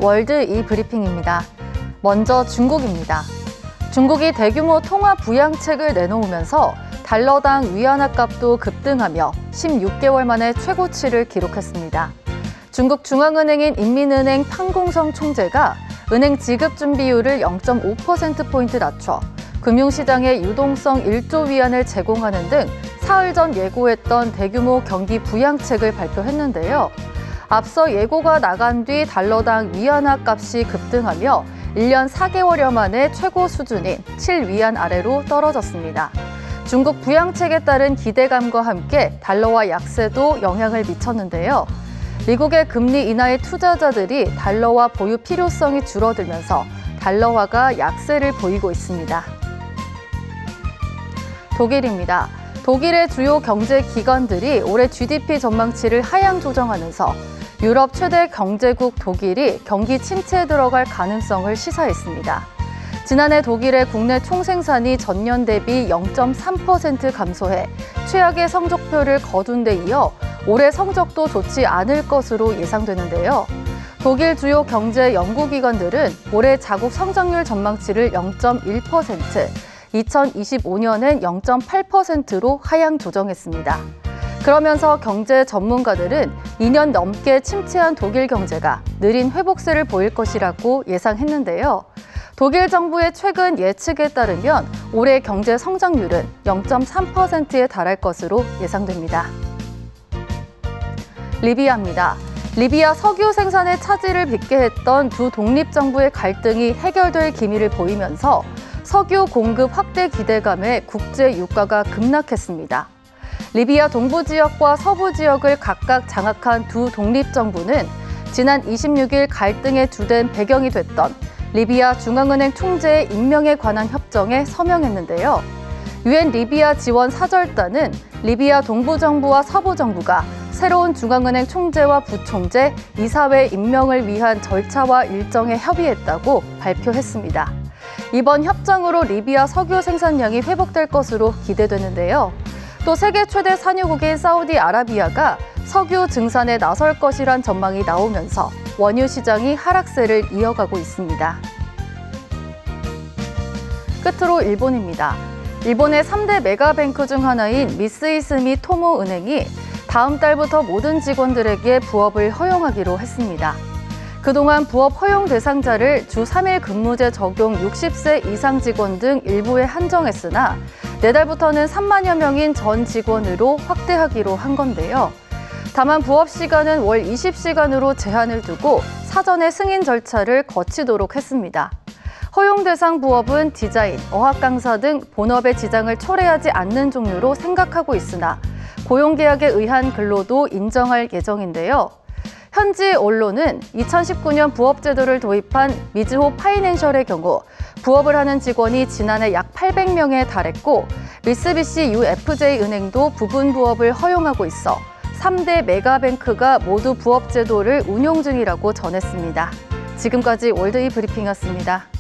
월드 이브리핑입니다. 먼저 중국입니다. 중국이 대규모 통화 부양책을 내놓으면서 달러당 위안화 값도 급등하며 16개월 만에 최고치를 기록했습니다. 중국 중앙은행인 인민은행 판공성 총재가 은행 지급 준비율을 0.5%포인트 낮춰 금융시장에 유동성 1조 위안을 제공하는 등 사흘 전 예고했던 대규모 경기 부양책을 발표했는데요. 앞서 예고가 나간 뒤 달러당 위안화 값이 급등하며 1년 4개월여 만에 최고 수준인 7위안 아래로 떨어졌습니다. 중국 부양책에 따른 기대감과 함께 달러화 약세도 영향을 미쳤는데요. 미국의 금리 인하에 투자자들이 달러화 보유 필요성이 줄어들면서 달러화가 약세를 보이고 있습니다. 독일입니다. 독일의 주요 경제 기관들이 올해 GDP 전망치를 하향 조정하면서 유럽 최대 경제국 독일이 경기 침체에 들어갈 가능성을 시사했습니다. 지난해 독일의 국내 총생산이 전년 대비 0.3% 감소해 최악의 성적표를 거둔 데 이어 올해 성적도 좋지 않을 것으로 예상되는데요. 독일 주요 경제 연구기관들은 올해 자국 성장률 전망치를 0.1%, 2025년엔 0.8%로 하향 조정했습니다. 그러면서 경제 전문가들은 2년 넘게 침체한 독일 경제가 느린 회복세를 보일 것이라고 예상했는데요. 독일 정부의 최근 예측에 따르면 올해 경제 성장률은 0.3%에 달할 것으로 예상됩니다. 리비아입니다. 리비아 석유 생산의 차질을 빚게 했던 두 독립정부의 갈등이 해결될 기미를 보이면서 석유 공급 확대 기대감에 국제 유가가 급락했습니다. 리비아 동부 지역과 서부 지역을 각각 장악한 두 독립정부는 지난 26일 갈등의 주된 배경이 됐던 리비아 중앙은행 총재의 임명에 관한 협정에 서명했는데요. 유엔 리비아 지원 사절단은 리비아 동부 정부와 서부 정부가 새로운 중앙은행 총재와 부총재, 이사회 임명을 위한 절차와 일정에 협의했다고 발표했습니다. 이번 협정으로 리비아 석유 생산량이 회복될 것으로 기대되는데요. 또 세계 최대 산유국인 사우디아라비아가 석유 증산에 나설 것이란 전망이 나오면서 원유 시장이 하락세를 이어가고 있습니다. 끝으로 일본입니다. 일본의 3대 메가뱅크 중 하나인 미쓰이스미 토모 은행이 다음 달부터 모든 직원들에게 부업을 허용하기로 했습니다. 그동안 부업 허용 대상자를 주 3일 근무제 적용 60세 이상 직원 등 일부에 한정했으나 내달부터는 3만여 명인 전 직원으로 확대하기로 한 건데요. 다만 부업 시간은 월 20시간으로 제한을 두고 사전에 승인 절차를 거치도록 했습니다. 허용 대상 부업은 디자인, 어학 강사 등 본업의 지장을 초래하지 않는 종류로 생각하고 있으나 고용계약에 의한 근로도 인정할 예정인데요. 현지 언론은 2019년 부업제도를 도입한 미즈호 파이낸셜의 경우 부업을 하는 직원이 지난해 약 800명에 달했고 미쓰비시 UFJ 은행도 부분 부업을 허용하고 있어 3대 메가뱅크가 모두 부업제도를 운용 중이라고 전했습니다. 지금까지 월드이 브리핑이었습니다.